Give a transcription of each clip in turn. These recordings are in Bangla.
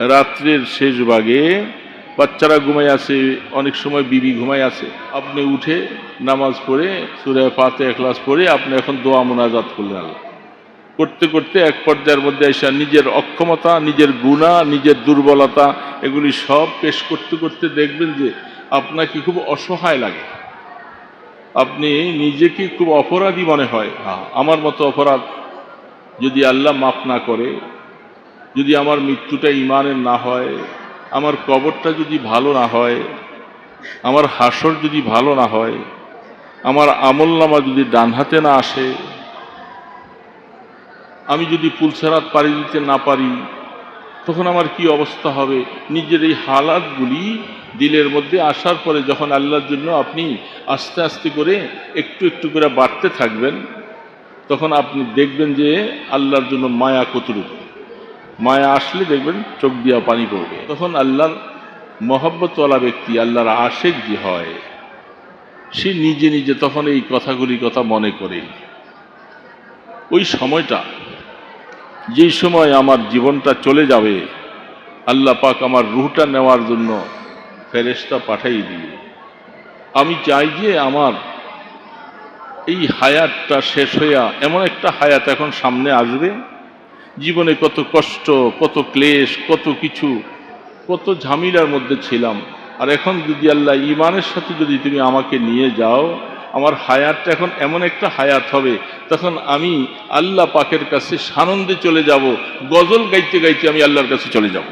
রাত্রের শেষ ভাগে বাচ্চারা ঘুমাই আছে, অনেক সময় বিবি ঘুমাই আছে, আপনি উঠে নামাজ পড়ে সূরা ফাতিহা ইখলাস পড়ে আপনি এখন দোয়া মুনাজাত করলেন। আল্লাহ করতে করতে এক পর্যায়ের মধ্যে এসে নিজের অক্ষমতা, নিজের গুনাহ, নিজের দুর্বলতা এগুলি সব পেশ করতে করতে দেখবেন যে আপনাকে খুব অসহায় লাগে, আপনি নিজেকে খুব অপরাধী মনে হয়। আমার মতো অপরাধ যদি আল্লাহ মাফ না করে, যদি আমার মৃত্যুটা ঈমানের না হয়, আমার কবরটা যদি ভালো না হয়, আমার হাসর যদি ভালো না হয়, আমার আমলনামা যদি ডান হাতে না আসে, আমি যদি পুলসেরাত পাড়ি দিতে না পারি, তখন আমার কি অবস্থা হবে। নিজের এই হালাতগুলি দিলের মধ্যে আসার পরে যখন আল্লাহর জন্য আপনি আস্তে আস্তে করে একটু একটু করে বাড়তে থাকবেন, তখন আপনি দেখবেন যে আল্লাহর জন্য মায়া কতটুকু। মায়া আসলে দেখবেন চোখ দিয়া পানি পড়বে। তখন আল্লাহর মহব্বতওয়ালা ব্যক্তি, আল্লাহর আশেক যে হয়, সে নিজে নিজে তখন এই কথাগুলির কথা মনে করে। ওই সময়টা, যেই সময় আমার জীবনটা চলে যাবে, আল্লাহ পাক আমার রূহটা নেওয়ার জন্য ফেরেশতা পাঠাই দিবে। আমি চাই যে আমার এই হায়াতটা শেষ হইয়া এমন একটা হায়াত এখন সামনে আসবে, জীবনে কত কষ্ট, কত ক্লেশ, কত কিছু, কত ঝামেলার মধ্যে ছিলাম, আর এখন যদি আল্লাহ ঈমানের সাথে যদি তুমি আমাকে নিয়ে যাও, আমার হায়াতটা এখন এমন একটা হায়াত হবে, তখন আমি আল্লাহ পাকের কাছে সানন্দে চলে যাব, গজল গাইতে গাইতে আমি আল্লাহর কাছে চলে যাব।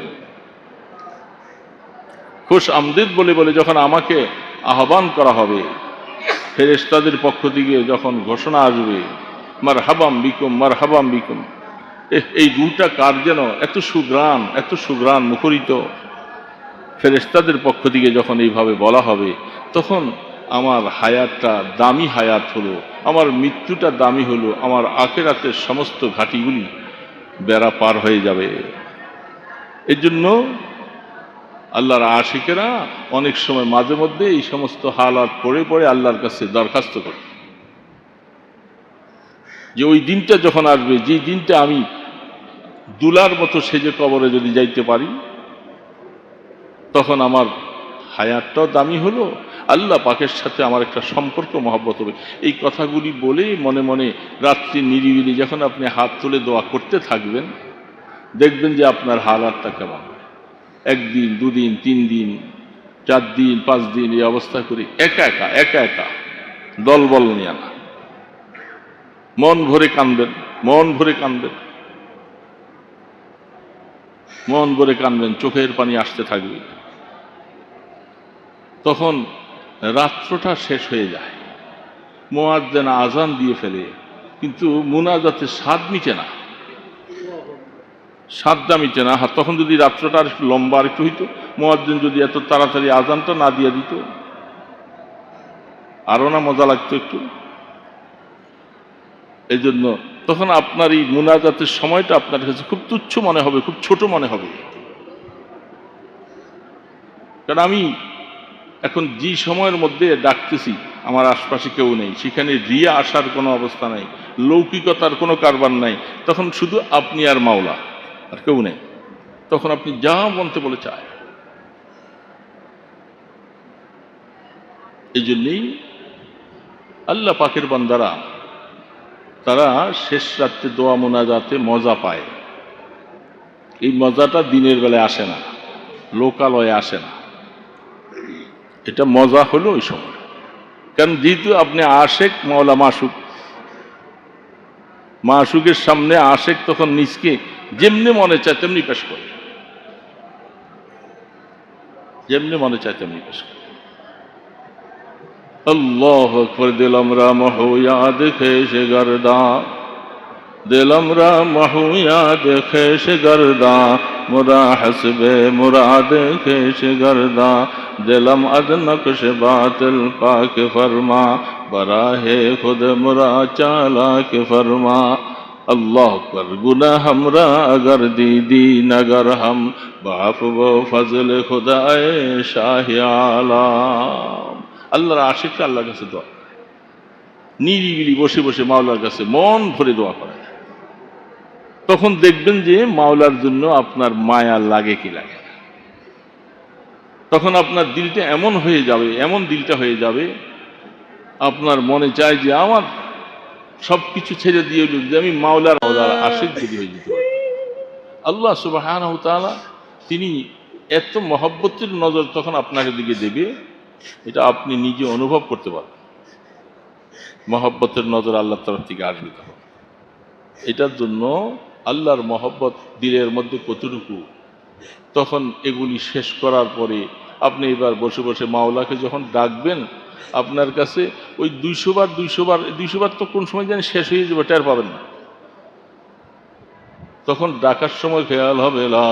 খুশ আমদিদ বলে বলে যখন আমাকে আহ্বান করা হবে, ফেরেশতাদের পক্ষ থেকে যখন ঘোষণা আসবে, মারহাবাম বিকুম, মারহাবাম বিকুম, এই রূহটা কার যেন এত সুগ্রাণ, এত সুগ্রাণ মুখরিত। ফেরেশতাদের পক্ষ থেকে যখন এইভাবে বলা হবে, তখন আমার হায়াতটা দামি হায়াত হলো, আমার মৃত্যুটা দামি হলো, আমার আখিরাতের সমস্ত ঘাটিগুলি বেড়া পার হয়ে যাবে। এর জন্য আল্লাহর আশিকেরা অনেক সময় মাঝে মধ্যে এই সমস্ত হালাত পড়ে পড়ে আল্লাহর কাছে দরখাস্ত করে যে ওই দিনটা যখন আসবে, যে দিনটা আমি দুলার মতো সেজে কবরে যদি যাইতে পারি, তখন আমার হায়াতটাও দামি হলো, আল্লাহ পাকের সাথে আমার একটা সম্পর্ক মহব্বত হবে। এই কথাগুলি বলে মনে মনে রাত্রি নিরিবিলি যখন আপনি হাত তুলে দোয়া করতে থাকবেন, দেখবেন যে আপনার হালাতটা কেমন। একদিন, দুদিন, 3 দিন, 4 দিন, 5 দিন এই অবস্থা করি একা একা একা একা, দলবল নিয়ে না, মন ভরে কাঁদবেন, মন ভরে কাঁদবেন, মন ভরে কাঁদবেন, চোখের পানি আসতে থাকবে। তখন রাত্রটা শেষ হয়ে যায়, মুয়াজ্জিন আজান দিয়ে ফেলে, কিন্তু মুনাজাতের স্বাদ মিটে না, স্বাদটা মিটে না। তখন যদি রাত্রটা আর একটু লম্বা আর একটু হইতো, মুয়াজ্জিন যদি এত তাড়াতাড়ি আজানটা না দিয়ে দিত, আরো না মজা লাগতো একটু। এই জন্য তখন আপনার এই মুনাজাতের সময়টা আপনার কাছে খুব তুচ্ছ মনে হবে, খুব ছোট মনে হবে। কারণ আমি এখন যে সময়ের মধ্যে ডাকতেছি, আমার আশপাশে কেউ নেই, সেখানে রিয়া আসার কোনো অবস্থা নাই, লৌকিকতার কোনো কারবার নাই, তখন শুধু আপনি আর মাওলা, আর কেউ নেই। তখন আপনি যা বলতে বলে চায়। এই জন্যেই আল্লাহ পাকের বান্দারা, তারা শেষ রাত্রে দোয়া মোনাজাতে মজা পায়। এই মজাটা দিনের বেলায় আসে না, লোকালয়ে আসে না, এটা মজা হলো ওই সময়। কারণ যেহেতু আপনি আশেক, মাওলা মাসুক, মাসুকের সামনে আশেক তখন নিজকে যেমনি মনে চায় তেমনি পেশ করে, যেমনি মনে চায় তেমনি পেশ করে। अल्लाह अकबर। दिलम राम हो याद खेश गर्दा, दिलम राम हो याद खेश गर्दा, मुरा हसबे मुराद खेश गर्दा, दिलम अद नक्श बातिल पाक फरमा, बराहे खुद मुरा चाला के फरमा। अल्लाह पर गुनाह हमरा अगर दीदी नगर हम, बाप वो फजल खुदाए शाह आलम। আল্লাহর আশিকরা আল্লাহর কাছে দোয়া করে, নিরিবিলি বসে বসে মাওলার কাছে মন ভরে দোয়া করে। তখন দেখবেন যে মাওলার জন্য আপনার মায়া লাগে কি লাগে না। তখন আপনার দিলটা এমন হয়ে যাবে, এমন দিলটা হয়ে যাবে, আপনার মনে চায় যে আমার সবকিছু ছেড়ে দিয়ে যে আমি মাওলার আশিক যদি হয়ে যেতে পারি। আল্লাহ সুবহানাহু ওয়া তাআলা তিনি এত মহব্বতের নজর তখন আপনাকে দিকে দেবে, এটা আপনি নিজে অনুভব করতে পারবেন। মহব্বতের নজর আল্লাহর তরফ থেকে আসবে তখন। এটার জন্য আল্লাহর মহব্বত দিলের মধ্যে কতটুকু, তখন এগুলি শেষ করার পরে আপনি এবার বসে বসে মাওলাকে যখন ডাকবেন, আপনার কাছে ওই 200 বার তো কোন সময় জানি শেষ হয়ে যাবে, টের পাবেন না। তখন ডাকার সময় খেয়াল হবে লা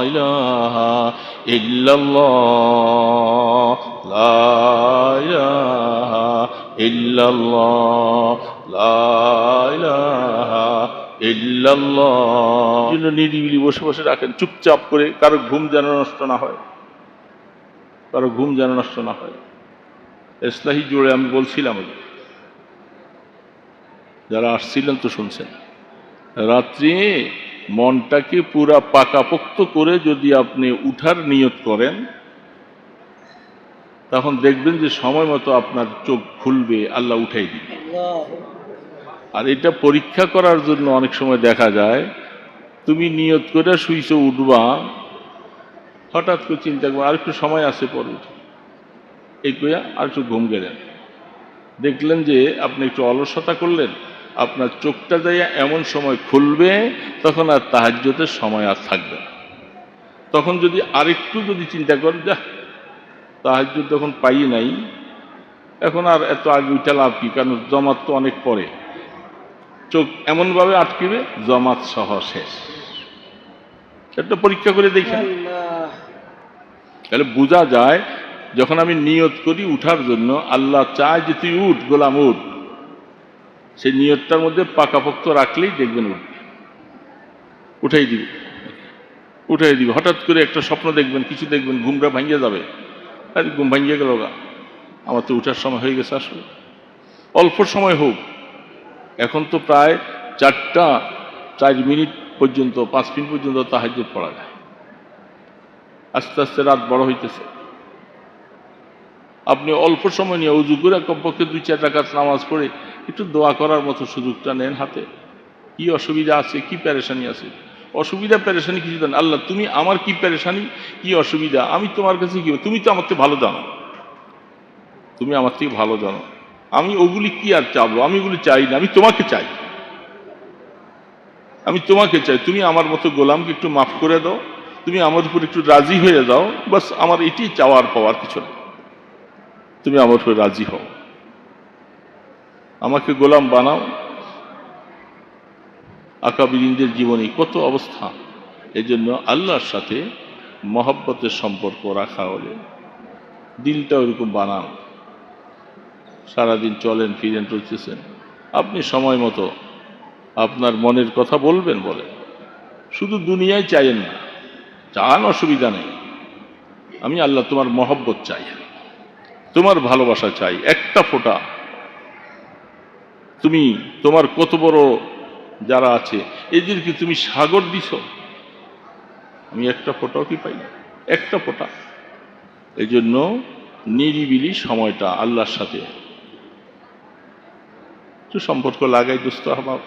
ইলাহা ইল্লাল্লাহ, লা ইলাহা ইল্লাল্লাহ, লা ইলাহা ইল্লাল্লাহ। নিরিবিলি বসে বসে রাখেন চুপচাপ করে, কারো ঘুম যেন নষ্ট না হয়, কারো ঘুম যেন নষ্ট না হয়। ইসলাহি জোড়ে আমি বলছিলাম, যারা আসছিলেন তো শুনছেন, রাত্রি মনটাকে পুরা পাকাপোক্ত করে যদি আপনি উঠার নিয়ত করেন, তখন দেখবেন যে সময় মতো আপনার চোখ খুলবে, আল্লাহ উঠাই দিবে। আর এটা পরীক্ষা করার জন্য অনেক সময় দেখা যায় তুমি নিয়ত করে শুইছো উঠবা, হঠাৎ করে চিন্তা করবো আর একটু সময় আছে পরে এই কইয়া আর একটু ঘুম গেলেন, দেখলেন যে আপনি একটু অলসতা করলেন, আপনার চোখটা যাইয়া এমন সময় খুলবে তখন আর তাহাজ্জুদের সময় আর থাকবে না। তখন যদি আরেকটু যদি চিন্তা করেন যা তাহাজ্জুদ যখন পাই নাই, এখন আর এত আগে উঠে লাভ কি, কারণ জমাত তো অনেক পরে, চোখ এমনভাবে আটকিবে জমাত সহ শেষ। একটা পরীক্ষা করে দেখেন, তাহলে বোঝা যায় যখন আমি নিয়ত করি উঠার জন্য, আল্লাহ চায় যে তুই উঠ গোলাম উঠ, সেই নিয়তটার মধ্যে পাকাপোক্ত রাখলেই দেখবেন উঠবে, উঠাই দিবে, উঠাই দিবে। হঠাৎ করে একটা স্বপ্ন দেখবেন, কিছু দেখবেন, ঘুমটা ভাঙিয়ে যাবে, আরে ঘুম ভাঙিয়ে গেল গা, আমার তো উঠার সময় হয়ে গেছে। আসলে অল্প সময় হোক, এখন তো প্রায় 4 মিনিট পর্যন্ত 5 মিনিট পর্যন্ত তাহাজ্জুদ পড়া যায়। আস্তে আস্তে রাত বড় হইতেছে, আপনি অল্প সময় নিয়ে উজু করে কমপক্ষে 2-4 রাকাত নামাজ পড়ে একটু দোয়া করার মতো সুযোগটা নেন হাতে। কি অসুবিধা আছে, কি পেরেশানি আছে? অসুবিধা পেরেশানি কিছু দেন, আল্লাহ তুমি আমার কি পেরেশানি কি অসুবিধা আমি তোমার কাছে কি, তুমি তো আমার থেকে ভালো জানো, তুমি আমার থেকে ভালো জানো, আমি ওগুলি কি আর চাবো, আমি ওগুলি চাই না, আমি তোমাকে চাই, আমি তোমাকে চাই। তুমি আমার মতো গোলামকে একটু মাফ করে দাও, তুমি আমার উপর একটু রাজি হয়ে যাও, বাস আমার এটি চাওয়ার পাওয়ার কিছু না, তুমি আমার উপর রাজি হও, আমাকে গোলাম বানাও। আকাবিরিনদের জীবনে কত অবস্থা। এই জন্য আল্লাহর সাথে মহব্বতের সম্পর্ক রাখা হলে দিলটা ওইরকম বানান। সারাদিন চলেন ফিরেন চলতেছেন, আপনি সময় মতো আপনার মনের কথা বলবেন, বলেন, শুধু দুনিয়ায় চাইেন না, চান অসুবিধা নেই, আমি আল্লাহ তোমার মহব্বত চাই, তোমার ভালোবাসা চাই, একটা ফোঁটা। তুমি তোমার কত বড় যারা আছে এদেরকে তুমি সাগর দিছ, আমি একটা ফোঁটাও কি পাই না, একটা ফোঁটা। এই জন্য নিরিবিলি সময়টা আল্লাহর সাথে একটু সম্পর্ক লাগাই দোস্ত আমার,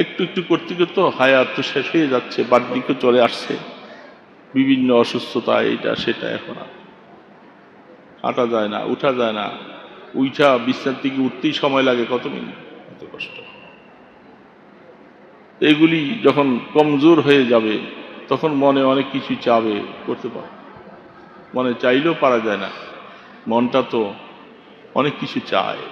একটু একটু করতে করতে হায়াত তো শেষ হয়ে যাচ্ছে, বাড়দিকে চলে আসছে, বিভিন্ন অসুস্থতা এইটা সেটা, এখন আর হাঁটা যায় না, উঠা যায় না, উঠা বিছানার থেকে উঠতেই সময় লাগে কত মিনিট, এত কষ্ট। এগুলি যখন কমজোর হয়ে যাবে তখন মনে অনেক কিছু চাবে, করতে পারে, মনে চাইলেও পারা যায় না, মনটা তো অনেক কিছু চায়।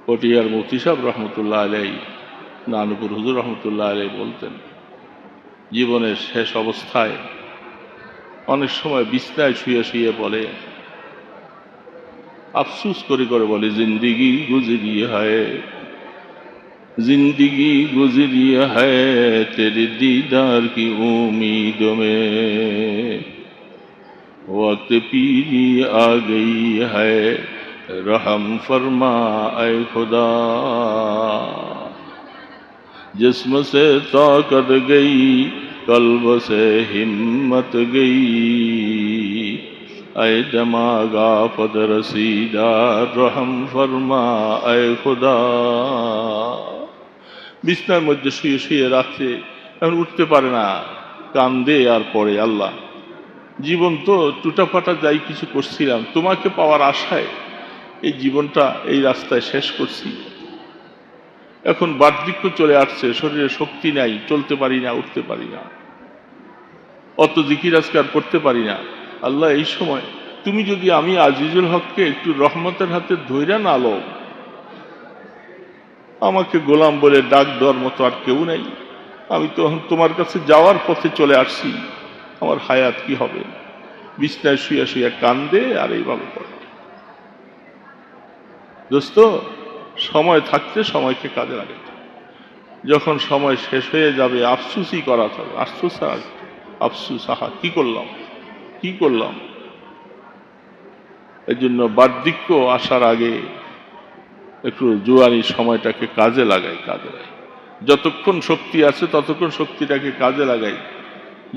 পটিয়ার মুফতি সাহেব রহমতুল্লাহ আলাই, নানুপুর হুজুর রহমতুল্লাহ আলাই বলতেন, জীবনের শেষ অবস্থায় অনেক সময় বিছনায় শুয়ে শুয়ে বলে, আফসুস করে করে বলে, জিন্দিগি গুজরি হায় जिंदगी गुजरी है तेरे दीदार की उम्मीद में, वक्त पीरी आ गई है रहम फरमा ऐ खुदा। जिस्म से ताकत गई कल्ब से हिम्मत गई, ऐ दमागा फद रसीदा रहम फरमा ऐ खुदा। বিছনার মধ্যে শুয়ে শুয়ে রাত্রে এখন উঠতে পারে না, কান্দে আর পড়ে, আল্লাহ জীবন তো টুটাফাটা যাই কিছু করছিলাম তোমাকে পাওয়ার আশায়, এই জীবনটা এই রাস্তায় শেষ করছি। এখন বার্ধক্য চলে আসছে, শরীরে শক্তি নাই, চলতে পারি না, উঠতে পারি না, অত জিকির আজকার করতে পারি না। আল্লাহ এই সময় তুমি যদি আমি আজিজুল হককে একটু রহমতের হাতে ধইরা না লও, আমাকে গোলাম বলে ডাক দেওয়ার মতো আর কেউ নেই, আমি তো তোমার কাছে যাওয়ার পথে চলে আসছি, আমার হায়াত কি হবে? বিছনায় শুয়ে শুয়ে কান্দে আর এইভাবে করে। দোস্ত, সময় থাকতে সময়কে কাজে লাগে, যখন সময় শেষ হয়ে যাবে আফসুসই করা যাবে, আফসুস আর আফসুস, আহা কি করলাম কি করলাম। এই জন্য বার্ধক্য আসার আগে একটু জোয়ানি সময়টাকে কাজে লাগাই, যতক্ষণ শক্তি আছে ততক্ষণ শক্তিটাকে কাজে লাগাই।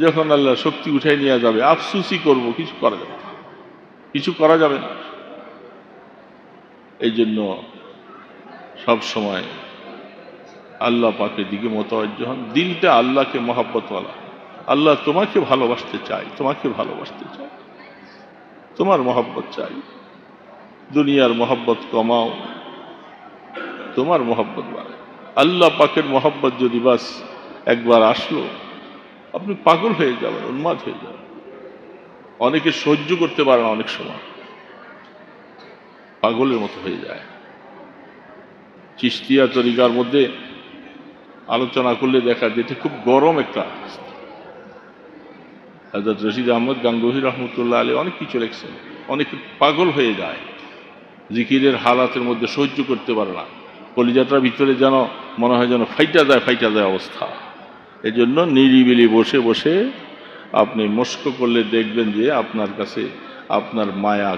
যখন আল্লাহ শক্তি উঠাই নিয়ে যাবে আফসুসই করব, কিছু করা যাবে না, কিছু করা যাবে না। এই জন্য সব সময় আল্লাহ পাকের দিকে মোতাওয়াজ্জ হন, দিলটা আল্লাহকে মহব্বতওয়ালা। আল্লাহ তোমাকে ভালোবাসতে চাই, তোমাকে ভালোবাসতে চাই, তোমার মহব্বত চাই। দুনিয়ার মহব্বত কমাও, তোমার মহব্বত বাড়ে। আল্লাহ পাকের মহব্বত যদি বাস একবার আসলো, আপনি পাগল হয়ে যাবেন, উন্মাদ হয়ে যাবেন। অনেকে সহ্য করতে পারে না, অনেক সময় পাগলের মতো হয়ে যায়। চিশতিয়া তরিকার মধ্যে আলোচনা করলে দেখা যায় এটা খুব গরম একটা। হযরত রশিদ আহমদ গাঙ্গুহি রহমতুল্লাহ আলাইহি অনেক কিছু লিখছেন। অনেকে পাগল হয়ে যায়, জিকিরের হালাতের মধ্যে সহ্য করতে পারে না, কলিজাটার ভিতরে যেন মনে হয় যেন ফাইটা যায় অবস্থা। এই জন্য নিরিবিলি বসে বসে আপনি মস্ক করলে দেখবেন যে আপনার কাছে আপনার মায়া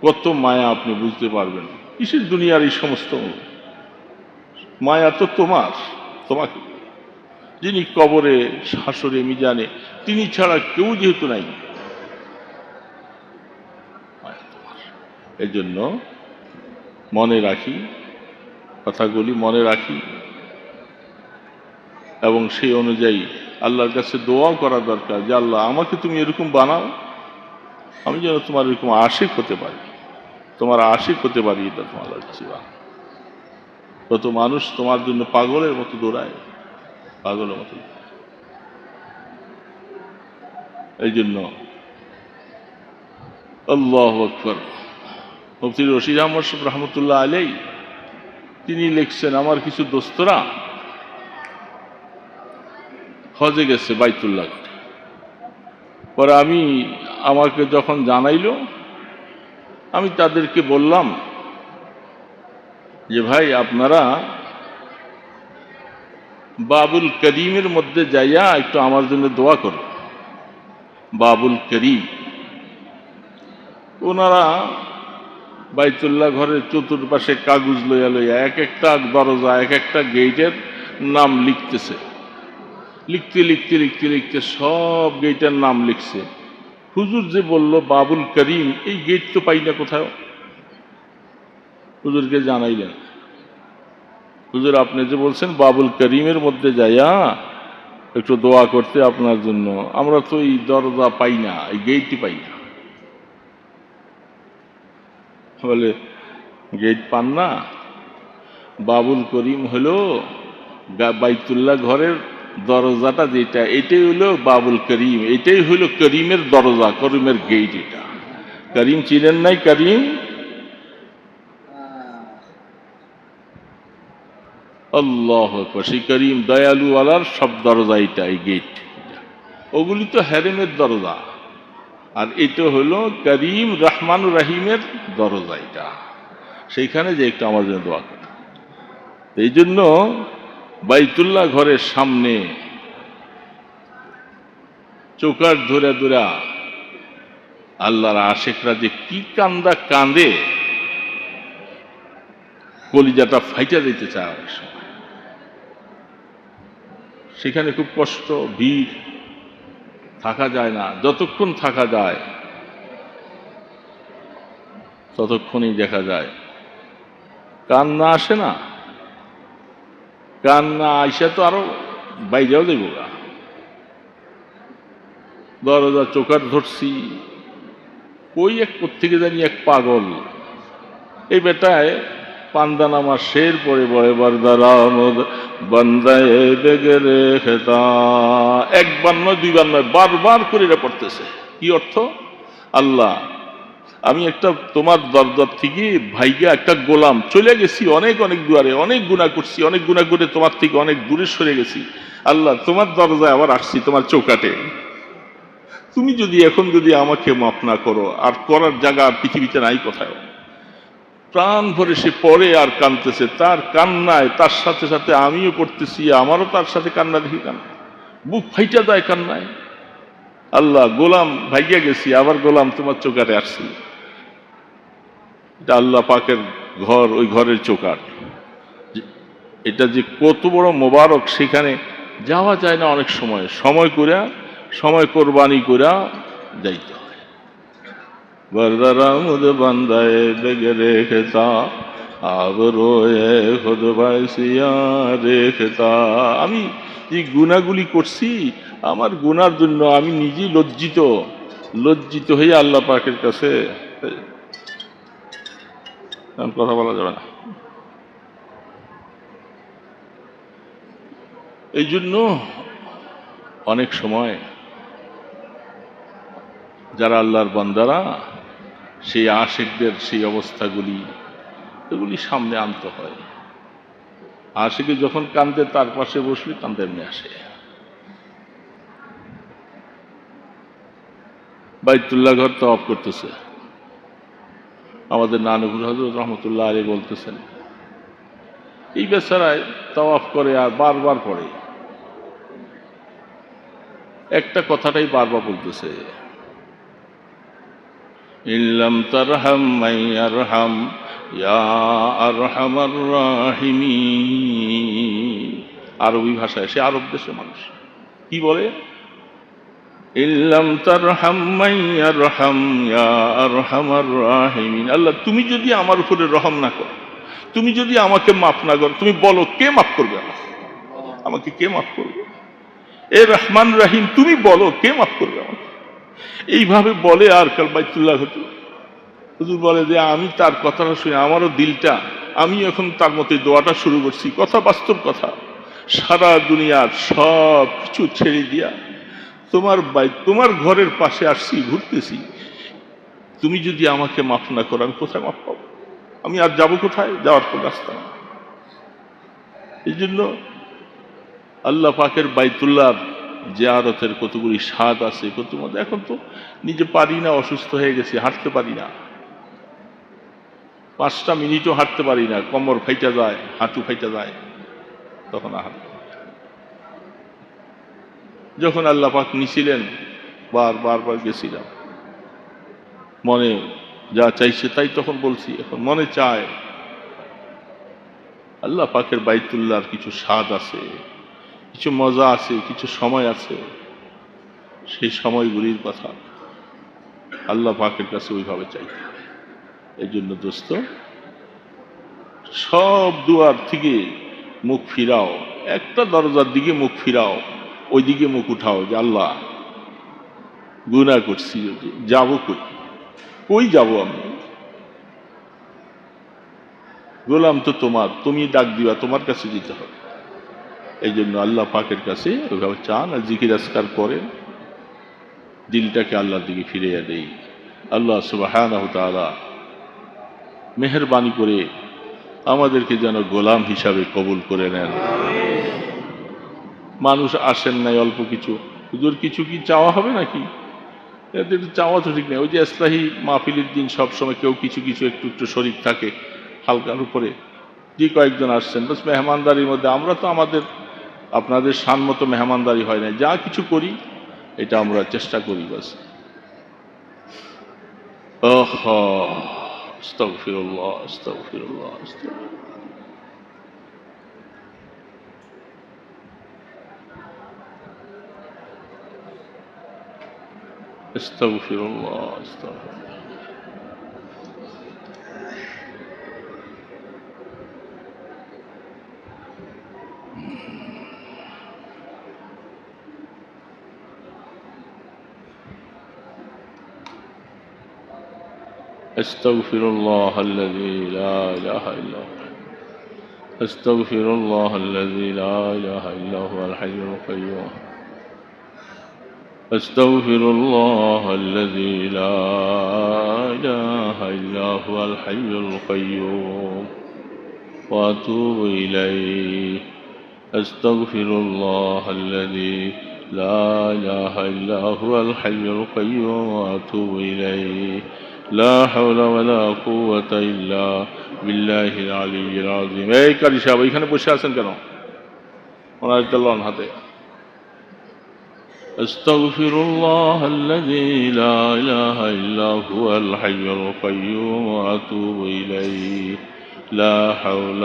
কত মায়া আপনি বুঝতে পারবেন। কিসের দুনিয়ার এই সমস্ত মায়া? তো তোমাকে, যিনি কবরে হাসরে মিজানে তিনি ছাড়া কেউ যেহেতু নাই, এই জন্য মনে রাখি, কথাগুলি মনে রাখি, এবং সেই অনুযায়ী আল্লাহর কাছে দোয়াও করা দরকার যে আল্লাহ আমাকে তুমি এরকম বানাও, আমি যেন তোমার এরকম আশিক হতে পারি, তোমার আশিক হতে পারি। এটা তোমার কাছে কত মানুষ তোমার জন্য পাগলের মতো দৌড়ায়, পাগলের মতো। এই জন্য আল্লাহু আকবার। মুফতি রশিদ আহমদ রহমতুল্লাহ আলাইহি তিনি লিখছেন, আমার কিছু দোস্তরা হজে গেছে বাইতুল্লাহ, পরে আমাকে যখন জানাইলো, আমি তাদেরকে বললাম যে ভাই আপনারা বাবুল করিমের মধ্যে যাইয়া একটু আমার জন্য দোয়া করো। বাবুল করিম, ওনারা বাইতুল্লাহ ঘরের চতুর্পাশে কাগজ লইয়া এক একটা দরজা, এক একটা গেটের নাম লিখতেছে, লিখতে সব গেটের নাম লিখছে। হুজুর যে বলল বাবুল করিম, এই গেট তো পাই না কোথাও। হুজুরকে জানাইলেন, হুজুর আপনি যে বলছেন বাবুল করিমের মধ্যে যাইয়া একটু দোয়া করতে আপনার জন্য, আমরা তো এই দরজা পাই না, এই গেটই পাই না। বলে গেট পান না? বাবুল করিম হলো বাইতুল্লাহ ঘরের দরজাটা, যেটা এটাই হলো বাবুল করিম, এটাই হলো করিমের দরজা, করিমের গেট। এটা করিম চিনেন নাই? করিম আল্লাহ, সেই করিম দয়ালুওয়ালার সব দরজা এটা, এই গেট। ওগুলি তো হেরেমের দরজা, আর এটা হলো করিম রহমান রাহিমের দরজা। এটা সেইখানে যে একটু আমার জন্য দোয়া করে। এই জন্য বাইতুল্লাহ ঘরের সামনে চৌকাঠ ধরে ধরে আল্লাহর আশেকরা যে কি কান্দা কাঁদে, কলিজাটা ফাইটা দিতে চায় অনেক সময়। সেখানে খুব কষ্ট, ভিড়, থাকা যায় না। যতক্ষণ থাকা যায় ততক্ষণই দেখা যায় কান্না আসে না। কান্না আইসা তো আরো বাইরেও দেব না। দরজা চৌকাঠ ধরছি, ওই এক কোত্থেকে জানি এক পাগল, এই বেটায় পান্দা নামার শের পরে বলে বারদারামদ বান্দায় বেগেরে খেতা, একবার নয় দুইবার নয়, বারবার করে এটা পড়তেছে। কি অর্থ? আল্লাহ, আমি একটা তোমার দরজার থেকে ভাইগা একটা গোলাম, চলে গেছি অনেক অনেক দুয়ারে, অনেক গুনাহ করছি, অনেক গুনাহ করে তোমার থেকে অনেক দূরে সরে গেছি। আল্লাহ, তোমার দরজায় আবার আসছি, তোমার চৌকাটে। তুমি যদি এখন যদি আমাকে মাফ না করো, আর করার জায়গা আর পৃথিবীতে নাই কোথায়। প্রাণ ভরে সে পড়ে আর কাঁদতেছে, তার কান্নায় তার সাথে সাথে আমিও পড়তেছি, আমারও তার সাথে কান্না দেখি, কান্না বুক ফাইটা যায় কান্নায়। আল্লাহ, গোলাম ভাইয়া গেছি, আবার গোলাম তোমার চৌকাটে আসছি। এটা আল্লাহ পাকের ঘর, ওই ঘরের চৌকাট। এটা যে কত বড় মোবারক, সেখানে যাওয়া যায় না অনেক সময়, সময় কোরবানি করে যাইতে হয়। বরদারামুদ বান্দায় বেগে রেখেতা আব রোয়ে খুদ বাইসিয়া রেখেতা। আমি যে গুনাহগুলি করছি, আমার গুনার জন্য আমি নিজেই লজ্জিত হয়ে আল্লাহ পাকের কাছে কথা বলা যাবে না। এই জন্য অনেক সময় যারা আল্লাহর বান্দারা, সেই আশিকদের সেই অবস্থাগুলি এগুলি সামনে আনতে হয়। আশিকে যখন কান্দে, তার পাশে বসলে কান্দে এমনি আসে। বাইতুল্লাহ ঘর তওয়াফ করতেছে, আমাদের নানুপুর হযরত রহমতুল্লাহ আলাইহি বলতেছেন, এই বেচারায় তওয়াফ করে আর বারবার পড়ে, একটা কথাটাই বারবার বলতেছে, ইল্লাম তারহাম মাইয়ারহাম ইয়া আরহামার রাহিমিন। আরবি ভাষায়, সে আরব দেশের মানুষ। কি বলে? ইল্লাম তারহাম মাইয়ারহাম ইয়া আরহামার রাহিমিন। আল্লাহ, তুমি যদি আমার উপরে রহম না করো, তুমি যদি আমাকে মাফ না করো, তুমি বলো কে মাফ করবে? আমাকে কে মাফ করবে? এ রহমান রাহিম, তুমি বলো কে মাফ করবে আমাকে? এইভাবে বলে। আর কাল বাইতুল্লাহ হুজুর বলে যে আমি তার কথাটা শুনে আমারও দিলটা, আমি এখন তার মতো দোয়াটা শুরু করছি। কথা বাস্তব কথা, সারা দুনিয়ার সব কিছু ছেড়ে দিয়া তোমার ঘরের পাশে আসছি, ঘুরতেছি। তুমি যদি আমাকে মাফ না করো, আমি কোথায় মাফ পাবো? আমি আর যাবো কোথায়? যাওয়ার তো রাস্তা না। এই জন্য আল্লাহ পাকের বাইতুল্লাহর জিয়ারতের কতগুলি স্বাদ আছে, কত মজা। এখন তো নিজে পারি না, অসুস্থ হয়ে গেছি, হাঁটতে পারি না, 5টা মিনিটও হাঁটতে পারি না, কোমর ফাইটা যায়, হাঁটু ফাইটা যায়, তখন হাঁটতে। যখন আল্লাহ পাক নিছিলেন, বারবার গেছিলাম, মনে যা চাইছে তাই তখন বলছি। এখন মনে চায় আল্লাহ পাকের বাইতুল্লাহর কিছু স্বাদ আছে, কিছু মজা আছে, কিছু সময় আছে, সেই সময়গুলির কথা আল্লাহ পাকের কাছে ওইভাবে চাইতে হয়। এই জন্য দোস্ত, সব দুয়ার থেকে মুখ ফিরাও, একটা দরজার দিকে মুখ ফিরাও, ওই দিকে মুখ উঠাও যে আল্লাহ, গুনাহ করছি, যাবো কই যাবো? আমি গোলাম তো তোমার, তুমি ডাক দিবা, তোমার কাছে যেতে হবে। এই জন্য আল্লাহ পাকের কাছে ওইভাবে চান আর জিকির আজকার করেন, দিলটাকে আল্লাহর দিকে ফিরিয়ে দেই। আল্লাহ সুবহানাহু ওয়া তাআলা মেহেরবানি করে আমাদেরকে যেন গোলাম হিসাবে কবুল করে নেন। মানুষ আসেন নাই অল্প কিছু, হুজুর কিছু কি চাওয়া হবে নাকি? এদের চাওয়া তো ঠিক নেই। ওই যে ইসলাহি মাহফিলের দিন সবসময় কেউ কিছু একটু শরীক থাকে হালকার উপরে, যে কয়েকজন আসছেন, বাস মেহমানদারির মধ্যে আমরা তো আমাদের আপনাদের শান মতো মেহমানদারি হয় না, যা কিছু করি এটা আমরা চেষ্টা করি বাস। আস্তাগফিরুল্লাহ আস্তাগফিরুল্লাহ আস্তাগফিরুল্লাহ আস্তাগফিরুল্লাহ। أستغفر الله الذي لا إله إلا هو أستغفر الله الذي لا إله إلا هو الحي القيوم أستغفر الله الذي لا إله إلا هو الحي القيوم وأتوب إليه أستغفر الله الذي لا إله إلا هو الحي القيوم وأتوب إليه لا حول ولا قوة إلا بالله العلي العظيم। এই কারি সাহেব এখানে বসে আছেন কেন? ওনার চলন হাতে। أستغفر الله الذي لا إله إلا هو الحي القيوم وأتوب إليه لا حول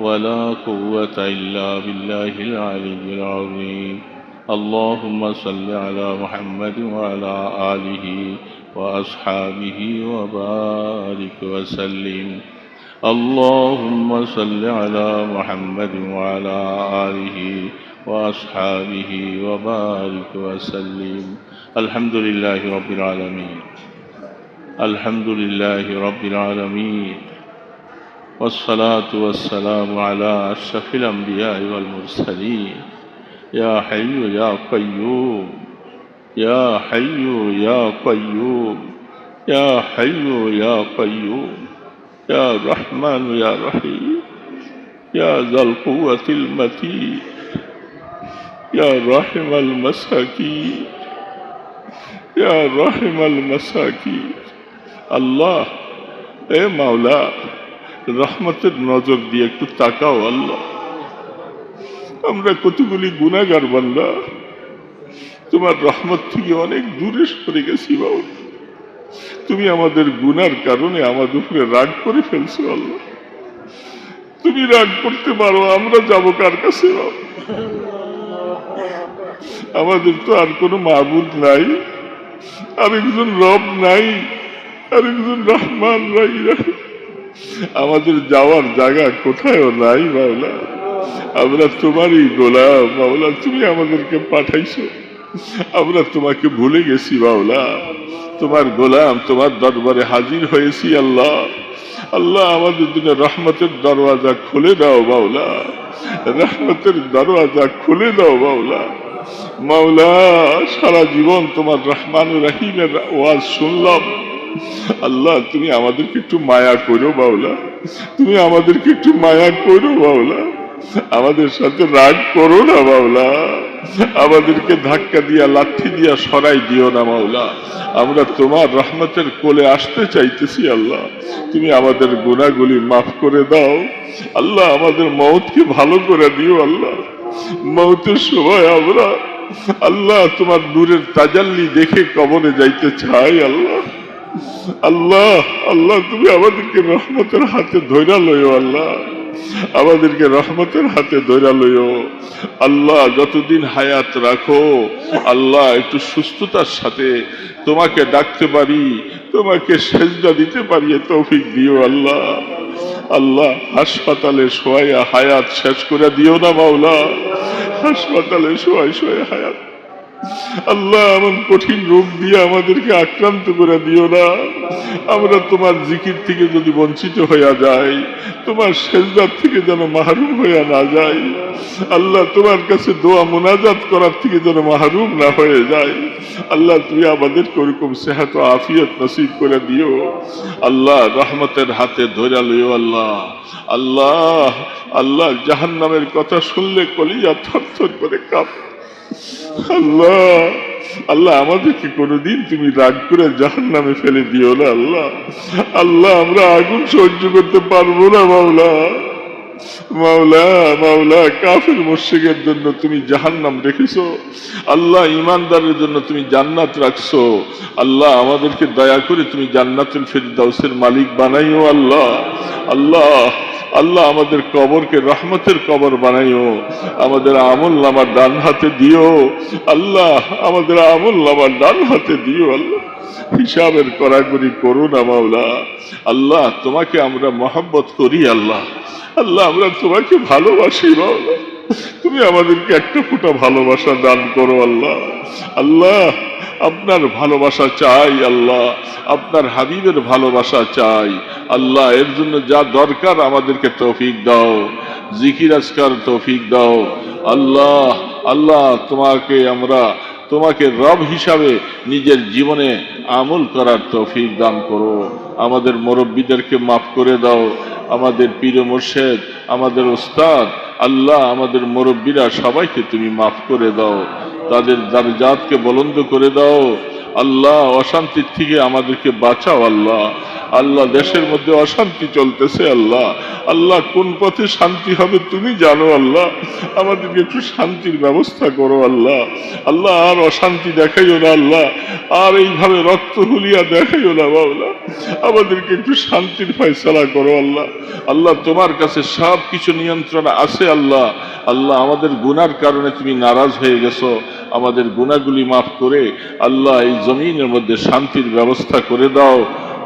ولا قوة إلا بالله العلي العظيم اللهم صل على محمد وعلى آله وأصحابه وبارك وسلم اللهم صل على محمد وعلى آله وأصحابه وبارك وسلم الحمد لله رب العالمين الحمد لله رب العالمين والصلاة والسلام على أشرف الأنبياء والمرسلين يا حي يا قيوم يا حي يا قيوم يا حي يا قيوم يا رحمن يا رحيم يا ذا القوة المتين يا رحم المساكين يا رحم المساكين الله اے مولا রহমতের নজর দিয়ে একটু তাকাও আল্লাহ। আমরা কতগুলি গুনাহগার বান্দা, তোমার রহমত থেকে অনেক দূরে সরে গেছি বাবা। তুমি আমাদের গুনার কারণে আমাদের উপরে রাগ করে ফেলছো আল্লাহ। তুমি রাগ করতে পারো, আমরা যাবো কার কাছে বাবা? আমাদের তো আর কোনো মাবুদ নাই, আরেকজন রব নাই, আরেকজন রহমান নাই, আমাদের যাওয়ার জায়গা কোথায়ও নাই মাওলা। আমরা তোমারই গোলাম মাওলা, তুমি আমাদেরকে পাঠাইছো, আমরা তোমাকে ভুলে গেছি মাওলা। তোমার গোলাম তোমার দরবারে হাজির হয়েছি আল্লাহ। আল্লাহ আমাদের জন্য রহমতের দরওয়াজা খুলে দাও মাওলা, রহমতের দরওয়াজা খুলে দাও মাওলা। মাওলা সারা জীবন তোমার রহমান রহিমের ওয়াজ শুনলাম আল্লাহ, তুমি আমাদেরকে একটু মায়া করো মাওলা, তুমি আমাদেরকে একটু মায়া করো মাওলা, আমাদের সাথে রাগ করো না মাওলা, আমাদেরকে ধাক্কা দিয়া লাঠি দিয়া সরাই দিও না মাওলা। আমরা তোমার রহমতের কোলে আসতে চাইতেছি আল্লাহ, তুমি আমাদের গুনাহগুলি মাফ করে দাও আল্লাহ। আমাদের মওতকে ভালো করে দিও আল্লাহ। মওতের সময় আমরা আল্লাহ তোমার নূরের তাজাল্লি দেখে কবরে যাইতে চাই আল্লাহ। আল্লাহ আল্লাহ তুমি আমাদেরকে রহমতের হাতে ধইরা লইও আল্লাহ, আমাদেরকে রহমতের হাতে ধইরা লইও আল্লাহ। যতদিন হায়াত রাখো আল্লাহ একটু সুস্থতার সাথে তোমাকে ডাকতে পারি, তোমাকে সেজদা দিতে পারি তৌফিক দিও আল্লাহ। আল্লাহ হাসপাতালে শোয়া হায়াত শেষ করে দিও না মাওলা, হাসপাতালে শোয়া হায়াত আল্লাহ এমন কঠিন রোগ দিয়ে আমাদেরকে আক্রান্ত করে দিও না। আমরা তোমার জিকির থেকে যদি বঞ্চিত হইয়া যাই, তোমার সেজদার থেকে যেন মাহরুম হইয়া না যাই আল্লাহ, তোমার কাছে দোয়া মোনাজাত করার থেকে যেন মাহরুম না হয়ে যায় আল্লাহ। তুমি আমাদেরকে ওরকম সেহাত ও আফিয়ত নসিব করে দিও আল্লাহ। রহমতের হাতে ধরে লইও আল্লাহ। আল্লাহ আল্লাহ জাহান্নামের কথা শুনলে কলিজা থরথর করে কাঁপে আল্লাহ। আল্লাহ আমাদেরকে কোনোদিন তুমি রাগ করে জাহান্নামে ফেলে দিও না আল্লাহ। আল্লাহ আমরা আগুন সহ্য করতে পারবো না মাওলা, মাওলা মাওলা, কাফির মুশরিকের জন্য তুমি জাহান্নাম রেখেছো, আল্লাহ ঈমানদারের জন্য তুমি জান্নাত রাখছো। আল্লাহ আমাদেরকে দয়া করে তুমি জান্নাতুল ফিরদাউসের মালিক বানাইও আল্লাহ। আল্লাহ আল্লাহ আমাদের কবরকে রহমতের কবর বানাইও, আমাদের আমল নামার ডান হাতে দিও আল্লাহ, আমাদের আমল নামার ডান হাতে দিও আল্লাহ, হিসাবের কড়াকড়ি করো না মাওলা। আল্লাহ তোমাকে আমরা মহব্বত করি আল্লাহ, আল্লাহ আমরা তোমাকে ভালোবাসি মাওলা, তুমি আমাদেরকে একটা ফোঁটা ভালোবাসা দান করো আল্লাহ। আল্লাহ আপনার ভালোবাসা চাই আল্লাহ, আপনার হাবিবের ভালোবাসা চাই আল্লাহ। এর জন্য যা দরকার আমাদেরকে তৌফিক দাও, জিকির আজকার তৌফিক দাও আল্লাহ। আল্লাহ তোমাকে রব হিসাবে নিজের জীবনে আমল করার তৌফিক দান করো। আমাদের মুরব্বীদেরকে মাফ করে দাও, আমাদের পীর মুর্শিদ, আমাদের উস্তাদ আল্লাহ, আমাদের মুরব্বীরা সবাইকে তুমি মাফ করে দাও, তাদের দারজাতকে বুলন্দ করে দাও আল্লাহ। অশান্তির থেকে আমাদেরকে বাঁচাও আল্লাহ। আল্লাহ দেশের মধ্যে অশান্তি চলতেছে আল্লাহ, আল্লাহ কোন পথে শান্তি হবে তুমি জানো আল্লাহ, আমাদেরকে একটু শান্তির ব্যবস্থা করো আল্লাহ। আল্লাহ আর অশান্তি দেখাইও না আল্লাহ, আর এইভাবে রক্ত হুলিয়া দেখাইও না মাওলা, আমাদেরকে একটু শান্তির ফয়সালা করো আল্লাহ। আল্লাহ তোমার কাছে সব কিছু নিয়ন্ত্রণ আছে আল্লাহ। আল্লাহ আমাদের গুনার কারণে তুমি নারাজ হয়ে গেছো, আমাদের গুনাহগুলি মাফ করে আল্লাহ এই জমিনের মধ্যে শান্তির ব্যবস্থা করে দাও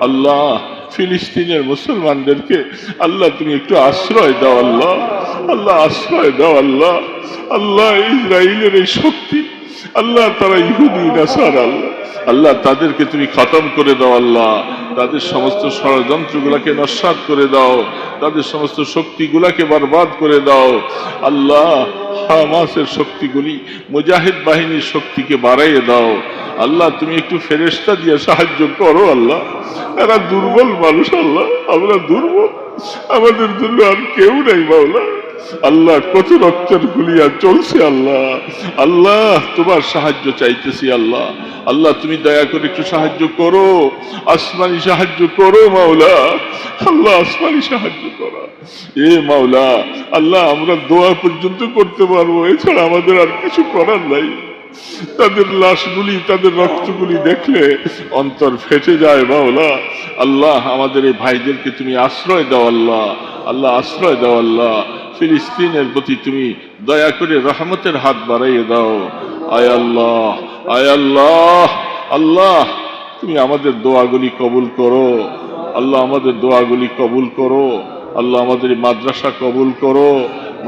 আল্লাহ। ফিলিস্তিনের মুসলমানদেরকে আল্লাহ তুমি একটু আশ্রয় দাও আল্লাহ, আল্লাহ আশ্রয় দাও আল্লাহ। আল্লাহ ইসরায়েলের এই শক্তি আল্লাহ, তারা ইহুদি নাসারা আল্লাহ, আল্লাহ তাদেরকে তুমি খতম করে দাও আল্লাহ, তাদের সমস্ত ষড়যন্ত্রগুলাকে নস্যাৎ করে দাও, তাদের সমস্ত শক্তিগুলাকে বরবাদ করে দাও আল্লাহ। হামাসের শক্তিগুলি, মুজাহিদ বাহিনীর শক্তিকে বাড়াইয়ে দাও আল্লাহ। তুমি একটু ফেরেশতা দিয়ে সাহায্য করো আল্লাহ, এরা দুর্বল মানুষ আল্লাহ, আমরা দুর্বল, আমাদের জন্য আর কেউ নেই মাওলা। আল্লাহ কত রক্তের গুলিয়া চলছে আল্লাহ, আল্লাহ তোমার সাহায্য চাইতেছি আল্লাহ। আল্লাহ তুমি দয়া করে একটু সাহায্য করো, আসমানি সাহায্য করো মাওলা, আল্লাহ আসমানি সাহায্য করো এ মাওলা। আল্লাহ আমরা দোয়া পর্যন্ত করতে পারবো, এছাড়া আমাদের আর কিছু করার নাই। তাদের লাশগুলি, তাদের রক্তগুলি দেখলে অন্তর ফেটে যায় মাওলা। আল্লাহ আমাদের এই ভাইদেরকে তুমি আশ্রয় দাও আল্লাহ, আল্লাহ আশ্রয় দাও আল্লাহ। ফিলিস্তিনের প্রতি তুমি দয়া করে রহমতের হাত বাড়াইয়ে দাও আয় আল্লাহ, আয় আল্লাহ। আল্লাহ তুমি আমাদের দোয়াগুলি কবুল করো আল্লাহ, আমাদের দোয়াগুলি কবুল করো আল্লাহ। আমাদের মাদ্রাসা কবুল করো,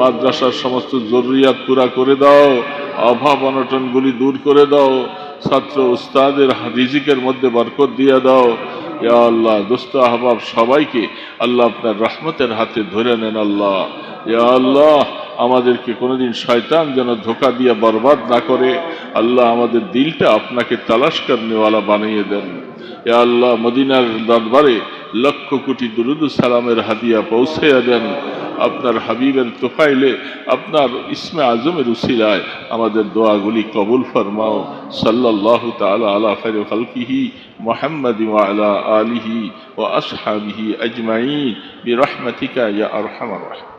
মাদ্রাসার সমস্ত জরুরিয়াত পুরা করে দাও, অভাব অনটনগুলি দূর করে দাও, ছাত্র উস্তাদের রিজিকের মধ্যে বরকত দিয়ে দাও ইয়া আল্লাহ। দোস্ত আহবাব সবাইকে আল্লাহ আপনার রহমতের হাতে ধরে নেন আল্লাহ। ইয়া আল্লাহ আমাদেরকে কোনোদিন শয়তান যেন ধোঁকা দিয়ে বরবাদ না করে আল্লাহ। আমাদের দিলটা আপনাকে তালাশ করনেওয়ালা বানিয়ে দেন ইয়া আল্লাহ। মদিনার দরবারে লক্ষ কোটি দুরুদ সালামের হাদিয়া পৌঁছাইয়া দেন আপনার হাবিবের তোফাইলে, আপনার ইসমে আজমের উসিলায় আমাদের দোয়াগুলি কবুল ফরমাও। সাল্লাল্লাহু তাআলা আলা খায়রি খালকিহি মুহাম্মাদ ওয়া আলা আলিহি ওয়া আসহাবিহি আজমাইন বিরহমাতিকা ইয়া আরহামার রাহিমিন।